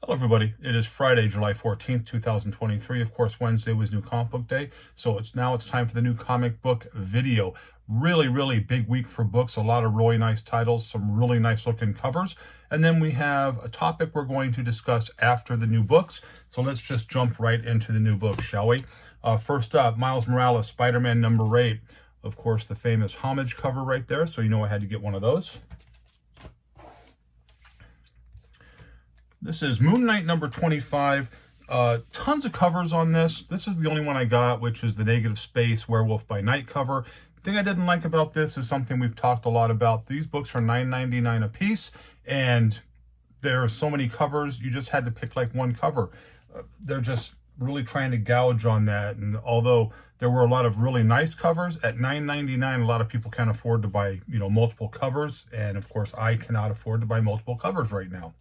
Hello everybody, it is Friday, July 14th, 2023. Of course, Wednesday was New Comic Book Day, so it's time for the new comic book video. Really big week for books, a lot of really nice titles, some really nice looking covers, and then we have a topic we're going to discuss after the new books. So let's just jump right into the new books, shall we? First up, Miles Morales, Spider-Man number 8. Of course, the famous homage cover right there, so you know I had to get one of those. This is Moon Knight number 25. Tons of covers on this. This is the only one I got, which is the Negative Space Werewolf by Night cover. The thing I didn't like about this is something we've talked a lot about. These books are $9.99 a piece, and there are so many covers, you just had to pick like one cover. They're just really trying to gouge on that, and although there were a lot of really nice covers, at $9.99 a lot of people can't afford to buy multiple covers, and of course I cannot afford to buy multiple covers right now.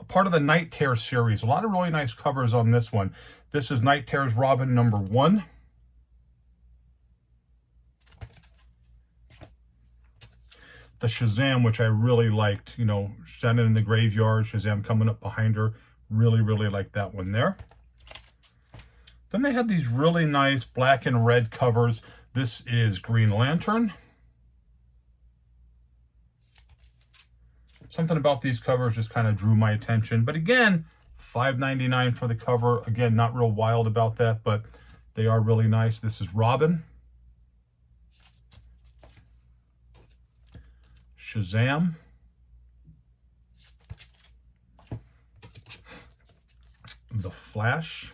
Part of the Night Terror series, a lot of really nice covers on this one. This is Night Terror's Robin number 1. The Shazam, which I really liked, standing in the graveyard, Shazam coming up behind her, really like that one there. Then they had these really nice black and red covers. This is Green Lantern. Something about these covers just kind of drew my attention. But again, $5.99 for the cover. Again, not real wild about that, but they are really nice. This is Robin. Shazam. The Flash.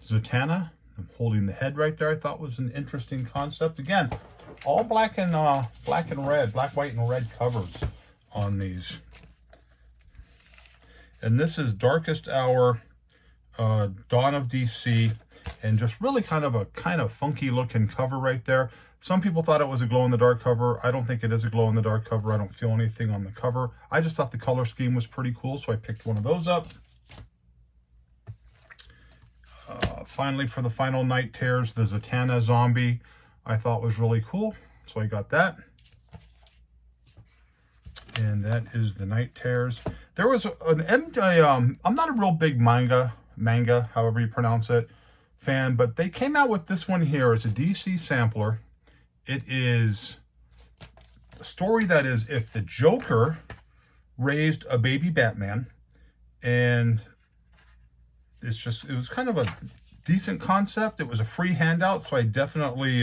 Zatanna. I'm holding the head right there. I thought was an interesting concept. Again, all black and red, black, white, and red covers on these. And this is Darkest Hour, Dawn of DC, and just really kind of funky looking cover right there. Some people thought it was a glow-in-the-dark cover. I don't think it is a glow-in-the-dark cover. I don't feel anything on the cover. I just thought the color scheme was pretty cool, so I picked one of those up. Finally, for the final Night Terrors, the Zatanna zombie I thought was really cool, so I got that. And that is the Night Terrors. There was I'm not a real big manga, however you pronounce it, fan, but they came out with this one here as a DC sampler. It is a story that is if the Joker raised a baby Batman, and it was kind of a decent concept. It was a free handout, so I definitely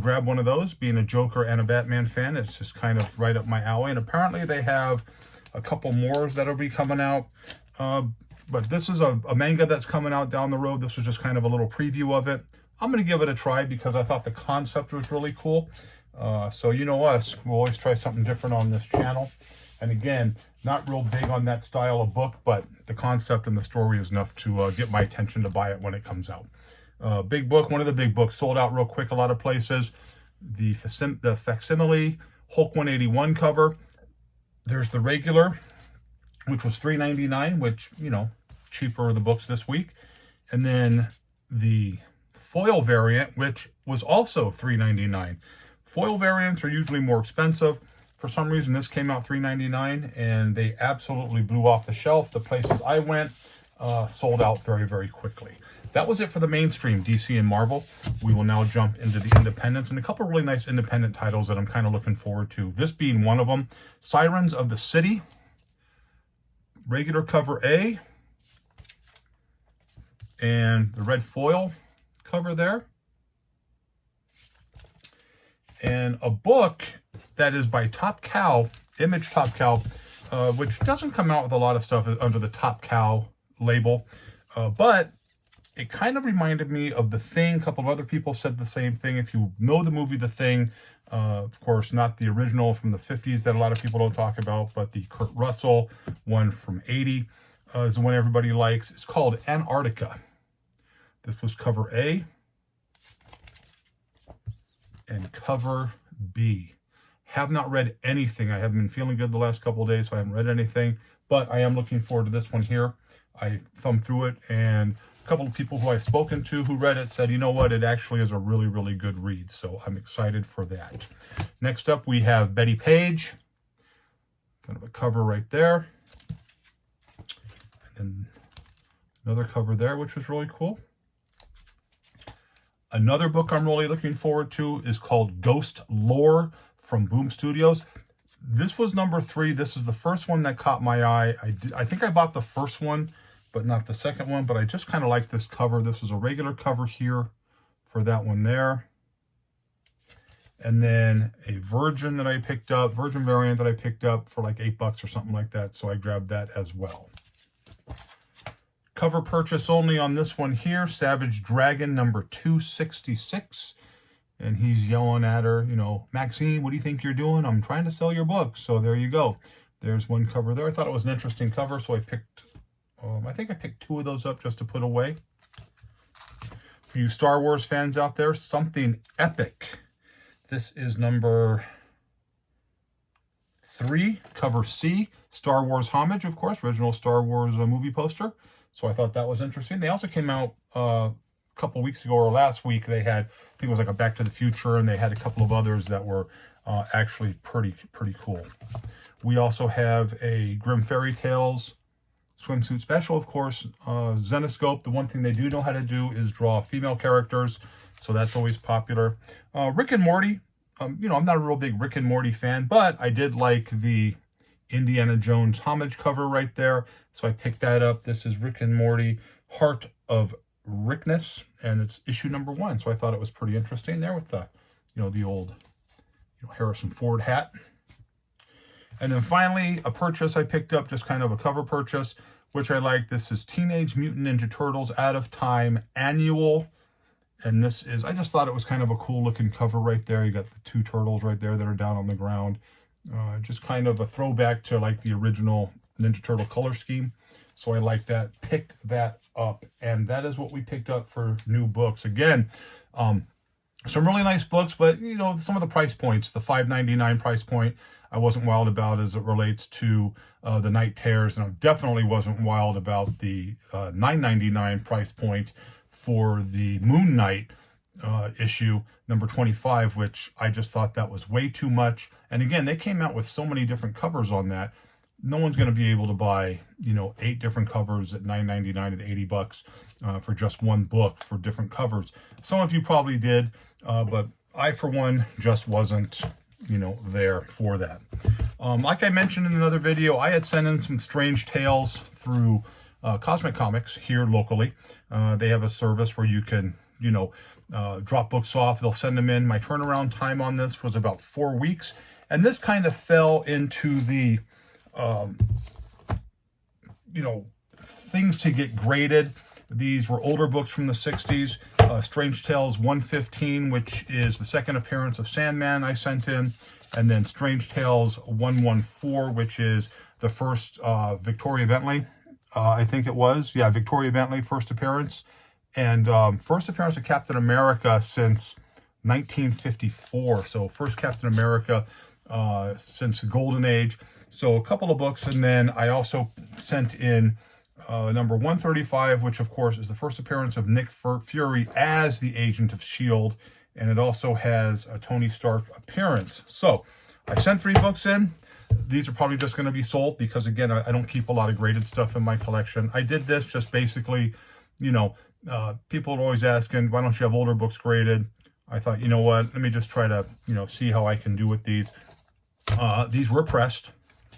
grab one of those. Being a Joker and a Batman fan, it's just kind of right up my alley. And apparently they have a couple more that'll be coming out, but this is a manga that's coming out down the road. This was just kind of a little preview of it. I'm going to give it a try because I thought the concept was really cool. So you know us, we'll always try something different on this channel. And again, not real big on that style of book, but the concept and the story is enough to get my attention to buy it when it comes out. Big book, one of the big books, sold out real quick a lot of places. The facsimile Hulk 181 cover. There's the regular, which was $3.99, which, cheaper the books this week. And then the foil variant, which was also $3.99. Foil variants are usually more expensive. For some reason, this came out $3.99, and they absolutely blew off the shelf. The places I went sold out very quickly. That was it for the mainstream, DC and Marvel. We will now jump into the independents, and a couple really nice independent titles that I'm kind of looking forward to. This being one of them, Sirens of the City, regular cover A, and the red foil cover there. And a book that is by Top Cow, Image Top Cow, which doesn't come out with a lot of stuff under the Top Cow label, but it kind of reminded me of The Thing. A couple of other people said the same thing. If you know the movie The Thing, of course, not the original from the 50s that a lot of people don't talk about, but the Kurt Russell one from 80 is the one everybody likes. It's called Antarctica. This was cover A and cover B. Have not read anything. I haven't been feeling good the last couple of days, so I haven't read anything, but I am looking forward to this one here. I thumbed through it, and a couple of people who I've spoken to who read it said, you know what, it actually is a really, really good read. So I'm excited for that. Next up, we have Betty Page. Kind of a cover right there. And another cover there, which was really cool. Another book I'm really looking forward to is called Ghost Lore from Boom Studios. This was number 3. This is the first one that caught my eye. I think I bought the first one, but not the second one. But I just kind of like this cover. This is a regular cover here for that one there. And then a Virgin that I picked up, Virgin variant that I picked up for like $8 or something like that. So I grabbed that as well. Cover purchase only on this one here, Savage Dragon number 266. And he's yelling at her, you know, Maxine, what do you think you're doing? I'm trying to sell your book. So there you go. There's one cover there. I thought it was an interesting cover, so I picked, I think I picked 2 of those up just to put away. For you Star Wars fans out there, Something Epic. This is number 3, cover C, Star Wars Homage, of course, original Star Wars movie poster. So I thought that was interesting. They also came out a couple weeks ago or last week. They had, I think it was like a Back to the Future, and they had a couple of others that were actually pretty cool. We also have a Grimm Fairy Tales swimsuit special, of course. Zenescope, the one thing they do know how to do is draw female characters, so that's always popular. Rick and Morty, you know, I'm not a real big Rick and Morty fan, but I did like the Indiana Jones homage cover right there, so I picked that up. This is Rick and Morty, Heart of Rickness, and it's issue number 1. So I thought it was pretty interesting there with the, you know, the old, you know, Harrison Ford hat. And then finally, a purchase I picked up, just kind of a cover purchase, which I like. This is Teenage Mutant Ninja Turtles Out of Time Annual. And this is, I just thought it was kind of a cool looking cover right there. You got the 2 turtles right there that are down on the ground. Just kind of a throwback to like the original Ninja Turtle color scheme. So I like that, picked that up. And that is what we picked up for new books. Again, some really nice books, but you know, some of the price points, the $5.99 price point, I wasn't wild about as it relates to the Night Terrors. And I definitely wasn't wild about the $9.99 price point for the Moon Knight issue number 25, which I just thought that was way too much. And again, they came out with so many different covers on that. No one's going to be able to buy, you know, 8 different covers at $9.99 and $80 for just one book for different covers. Some of you probably did, but I, for one, just wasn't, you know, there for that. Like I mentioned in another video, I had sent in some Strange Tales through Cosmic Comics here locally. They have a service where you can, you know, drop books off. They'll send them in. My turnaround time on this was about 4 weeks. And this kind of fell into the, you know, things to get graded. These were older books from the 60s. Strange Tales 115, which is the second appearance of Sandman, I sent in. And then Strange Tales 114, which is the first Victoria Bentley, I think it was. Yeah, Victoria Bentley, first appearance. And first appearance of Captain America since 1954. So first Captain America since the Golden Age. So a couple of books. And then I also sent in number 135, which of course is the first appearance of Nick Fury as the Agent of S.H.I.E.L.D. And it also has a Tony Stark appearance. So I sent 3 books in. These are probably just going to be sold because, again, I don't keep a lot of graded stuff in my collection. I did this just basically, you know, people are always asking, why don't you have older books graded? I thought, you know what, let me just try to, you know, see how I can do with these. These were pressed.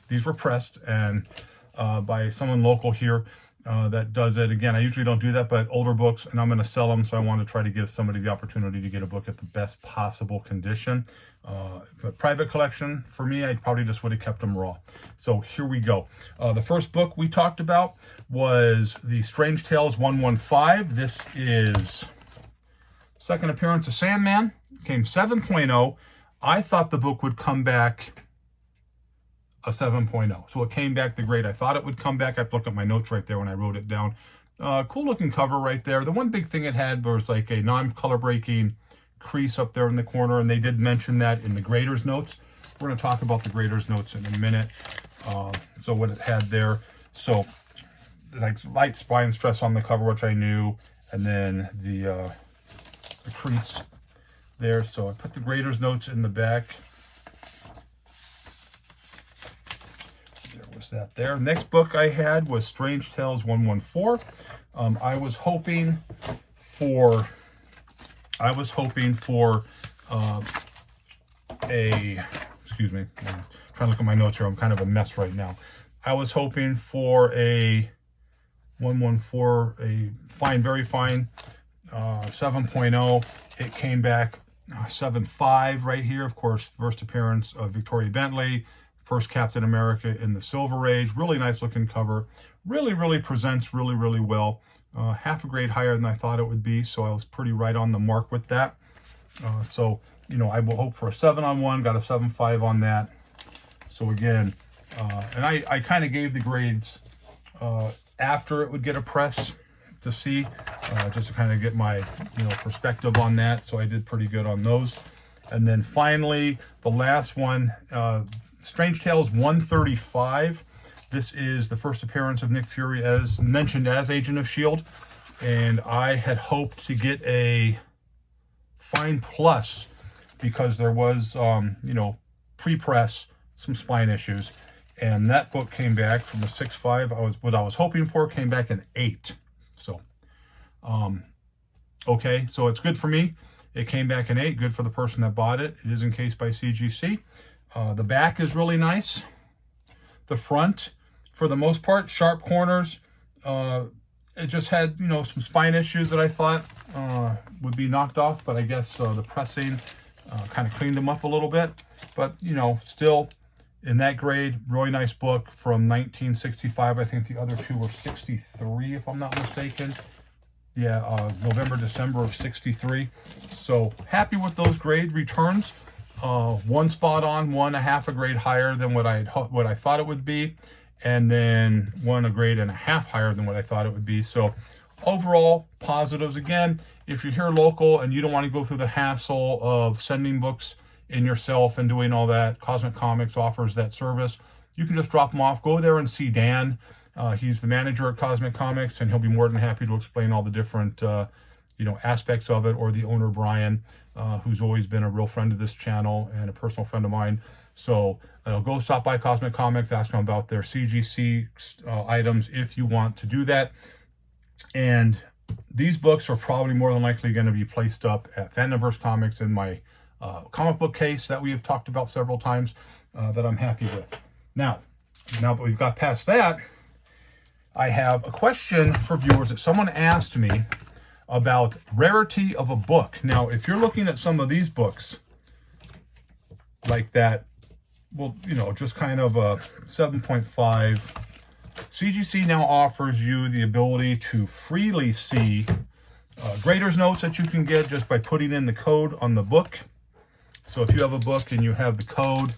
These were pressed and by someone local here that does it. Again, I usually don't do that, but older books, and I'm going to sell them, so I want to try to give somebody the opportunity to get a book at the best possible condition. For a private collection, for me, I probably just would have kept them raw. So here we go. The first book we talked about was the Strange Tales 115. This is second appearance of Sandman. Came 7.0. I thought the book would come back a 7.0. So it came back the grade I thought it would come back. I have to look at my notes right there when I wrote it down. Cool looking cover right there. The one big thing it had was like a non-color breaking crease up there in the corner, and they did mention that in the grader's notes. We're going to talk about the grader's notes in a minute. So what it had there. So like light spine stress on the cover, which I knew, and then the crease there. So I put the grader's notes in the back. There was that there. Next book I had was Strange Tales 114. I was hoping for excuse me, I'm trying to look at my notes here. I'm kind of a mess right now. I was hoping for a 114, a fine, very fine 7.0. It came back 7.5 right here. Of course, first appearance of Victoria Bentley, first Captain America in the Silver Age. Really nice looking cover. Really presents really well. Half a grade higher than I thought it would be, so I was pretty right on the mark with that. So, you know, I will hope for a 7 on one, got a 7.5 on that. So again, and I kind of gave the grades after it would get a press to see, just to kind of get my, you know, perspective on that. So I did pretty good on those. And then finally, the last one, Strange Tales 135. This is the first appearance of Nick Fury, as mentioned, as Agent of S.H.I.E.L.D. And I had hoped to get a fine plus because there was, you know, pre-press, some spine issues. And that book came back from the 6.5. What I was hoping for came back an 8. So, okay, so it's good for me. It came back an 8, good for the person that bought it. It is encased by CGC. The back is really nice. The front, for the most part, sharp corners. It just had, you know, some spine issues that I thought would be knocked off, but I guess the pressing kind of cleaned them up a little bit. But, you know, still in that grade, really nice book from 1965. I think the other two were 63, if I'm not mistaken. Yeah, November, December of 63. So happy with those grade returns. One spot on, one a half a grade higher than what I thought it would be, and then one a grade and a half higher than what I thought it would be. So overall positives. Again, if you're here local and you don't want to go through the hassle of sending books in yourself and doing all that, Cosmic Comics offers that service. You can just drop them off. Go there and see Dan. He's the manager at Cosmic Comics, and he'll be more than happy to explain all the different you know, aspects of it, or the owner, Brian, who's always been a real friend of this channel and a personal friend of mine. So go stop by Cosmic Comics, ask them about their CGC items if you want to do that. And these books are probably more than likely going to be placed up at Fandomverse Comics in my comic book case that we have talked about several times, that I'm happy with. Now that we've got past that, I have a question for viewers that someone asked me about rarity of a book. Now, if you're looking at some of these books like that, well, you know, just kind of a 7.5, CGC now offers you the ability to freely see grader's notes that you can get just by putting in the code on the book. So if you have a book and you have the code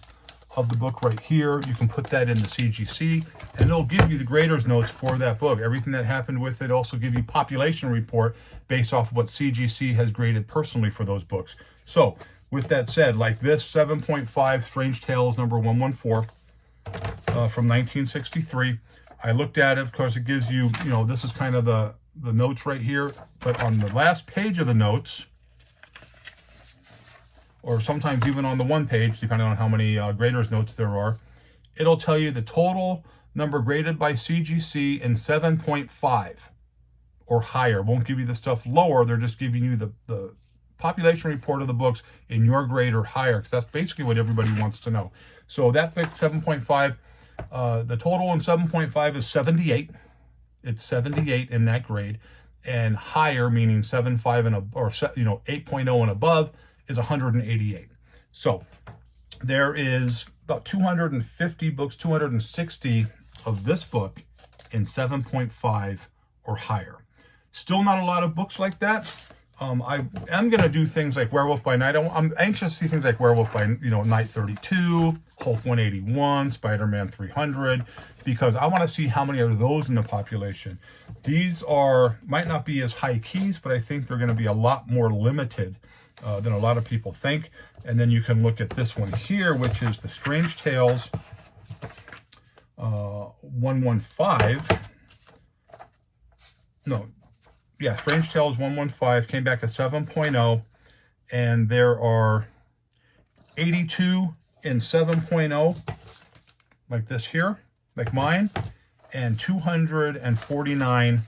of the book right here, you can put that in the CGC and it'll give you the grader's notes for that book. Everything that happened with it. Also give you population report based off of what CGC has graded personally for those books. So with that said, like this 7.5 Strange Tales number 114 from 1963, I looked at it. Of course, it gives you, you know, this is kind of the notes right here, but on the last page of the notes, or sometimes even on the one page, depending on how many grader's notes there are, it'll tell you the total number graded by CGC in 7.5 or higher. Won't give you the stuff lower. They're just giving you the population report of the books in your grade or higher, because that's basically what everybody wants to know. So that pick 7.5, the total in 7.5 is 78. It's 78 in that grade, and higher, meaning 7.5 and or you know 8.0 and above, is 188. So there is about 250 books, 260 of this book in 7.5 or higher. Still not a lot of books like that. I am going to do things like Werewolf by Night. I'm anxious to see things like Werewolf by, you know, Night 32, Hulk 181, Spider-Man 300, because I want to see how many are those in the population. These might not be as high keys, but I think they're going to be a lot more limited than a lot of people think. And then you can look at this one here, which is the Strange Tales 115. no, yeah, Strange Tales 115 came back a 7.0, and there are 82 in 7.0, like this here, like mine, and 249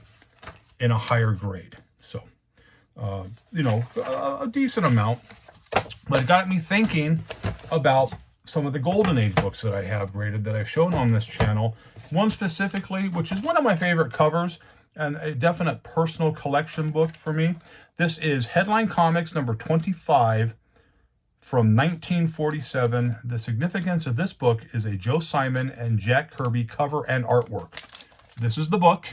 in a higher grade. So, you know, a decent amount. But it got me thinking about some of the Golden Age books that I have graded that I've shown on this channel. One specifically, which is one of my favorite covers and a definite personal collection book for me. This is Headline Comics number 25 from 1947. The significance of this book is a Joe Simon and Jack Kirby cover and artwork. This is the book.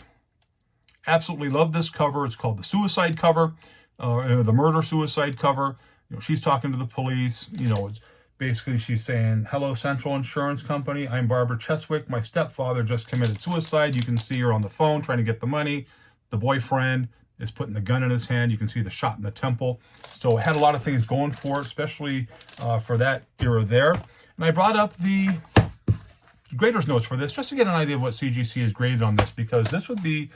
Absolutely love this cover. It's called the Suicide cover, the Murder-Suicide cover. You know, she's talking to the police. You know, it's basically she's saying, "Hello, Central Insurance Company. I'm Barbara Cheswick. My stepfather just committed suicide." You can see her on the phone trying to get the money. The boyfriend is putting the gun in his hand. You can see the shot in the temple. So it had a lot of things going for it, especially for that era there. And I brought up the grader's notes for this just to get an idea of what CGC is graded on this, because this would be,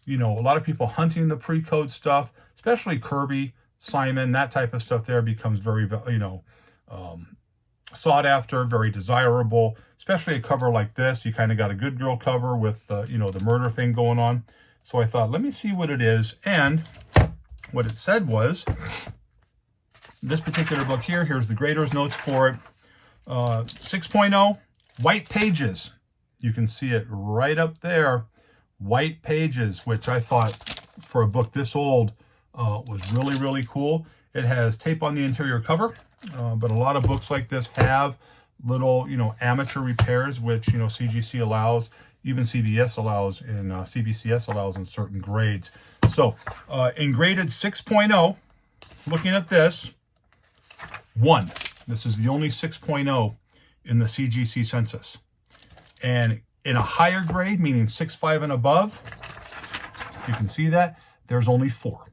you know, a lot of people hunting the pre-code stuff, especially Kirby, Simon, that type of stuff there becomes very, you know, sought after, very desirable, especially a cover like this. You kind of got a good girl cover with, you know, the murder thing going on. So I thought, let me see what it is. And what it said was, this particular book here, here's the grader's notes for it. 6.0, white pages. You can see it right up there. White pages, which I thought for a book this old was really, really cool. It has tape on the interior cover, but a lot of books like this have little, you know, amateur repairs, which, you know, CGC allows, even CBS allows, and CBCS allows in certain grades. So in graded 6.0, looking at this, 1. This is the only 6.0 in the CGC census. And in a higher grade, meaning 6.5 and above, you can see that, there's only 4.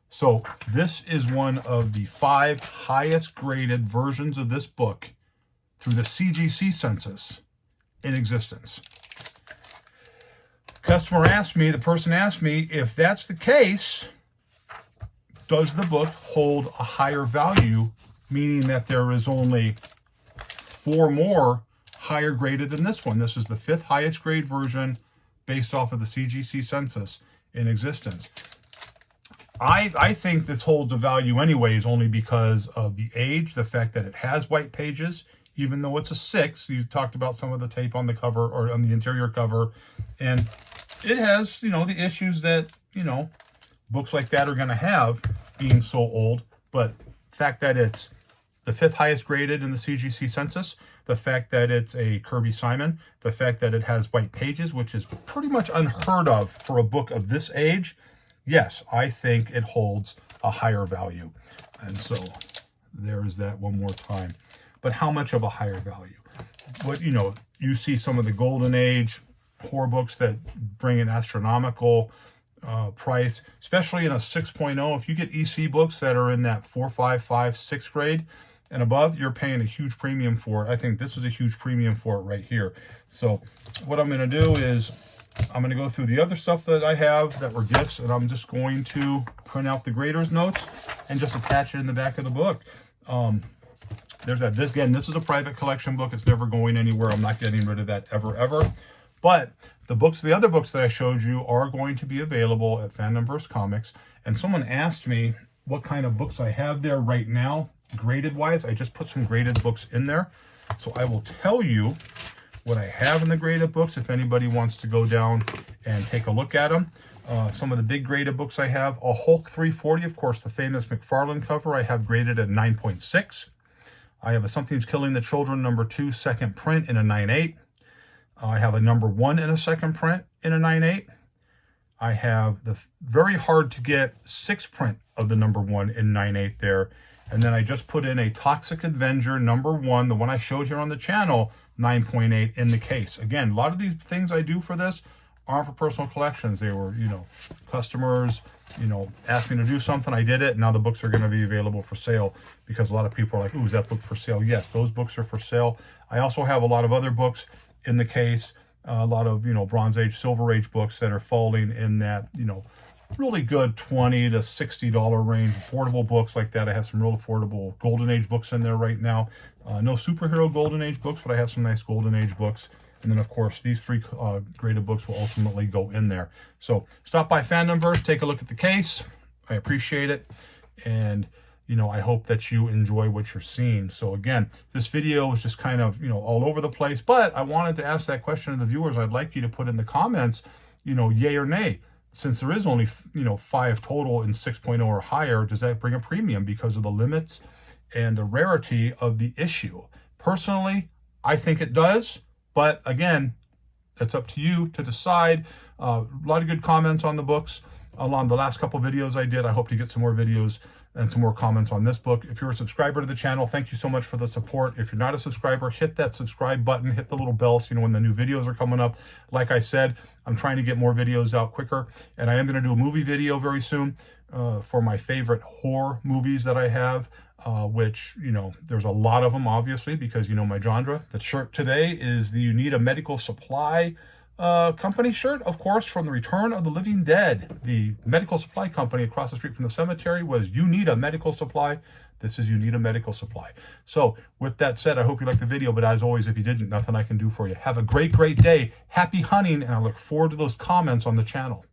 So this is one of the 5 highest graded versions of this book through the CGC census in existence. The person asked me, if that's the case, does the book hold a higher value, meaning that there is only 4 more higher graded than this one. This is the 5th highest grade version based off of the CGC census in existence. I think this holds a value anyways, only because of the age, the fact that it has white pages, even though it's a 6. You talked about some of the tape on the cover or on the interior cover, and it has, you know, the issues that, you know, books like that are going to have being so old. But the fact that it's the 5th highest graded in the CGC census, the fact that it's a Kirby Simon, the fact that it has white pages, which is pretty much unheard of for a book of this age, yes, I think it holds a higher value. And so there's that one more time. But how much of a higher value? What, you know, you see some of the Golden Age horror books that bring an astronomical price, especially in a 6.0. If you get EC books that are in that 4, 5, 5, 6 grade and above, you're paying a huge premium for it. I think this is a huge premium for it right here. So what I'm going to do is I'm going to go through the other stuff that I have that were gifts, and I'm just going to print out the grader's notes and just attach it in the back of the book. There's that. This, again, this is a private collection book. It's never going anywhere. I'm not getting rid of that ever. But the other books that I showed you are going to be available at Fandomverse Comics. And someone asked me what kind of books I have there right now, graded wise. I just put some graded books in there. So I will tell you what I have in the graded books if anybody wants to go down and take a look at them. Some of the big graded books I have, a Hulk 340, of course, the famous McFarlane cover, I have graded at 9.6. I have a Something's Killing the Children #2 second print in a 9.8. I have a #1 in a second print in a 9.8. I have the very hard to get 6th print of the #1 in 9.8 there. And then I just put in a Toxic Avenger #1, the one I showed here on the channel, 9.8 in the case. Again, a lot of these things I do for this aren't for personal collections. They were, you know, customers, you know, asked me to do something. I did it. And now the books are going to be available for sale because a lot of people are like, ooh, is that book for sale? Yes, those books are for sale. I also have a lot of other books in the case a lot of, Bronze Age, Silver Age books that are falling in that, really good $20 to $60 range, affordable books like that. I have some real affordable Golden Age books in there right now. No superhero Golden Age books, but I have some nice Golden Age books. And then, of course, these three graded books will ultimately go in there. So stop by Fandomverse, take a look at the case. I appreciate it. And, I hope that you enjoy what you're seeing. So again, this video was just kind of, all over the place. But I wanted to ask that question to the viewers. I'd like you to put in the comments, yay or nay. Since there is only, 5 total in 6.0 or higher, does that bring a premium because of the limits and the rarity of the issue? Personally, I think it does. But again, that's up to you to decide. A lot of good comments on the books along the last couple videos I did. I hope to get some more videos and some more comments on this book. If you're a subscriber to the channel, thank you so much for the support. If you're not a subscriber, hit that subscribe button, hit the little bell so you know when the new videos are coming up. Like I said, I'm trying to get more videos out quicker, and I am going to do a movie video very soon for my favorite horror movies that I have. Which, there's a lot of them, obviously, because my genre. The shirt today is the You Need a Medical Supply company shirt, of course, from the Return of the Living Dead. The medical supply company across the street from the cemetery was You Need a Medical Supply. This is You Need a Medical Supply. So with that said, I hope you liked the video, but as always, if you didn't, nothing I can do for you. Have a great, great day. Happy hunting, and I look forward to those comments on the channel.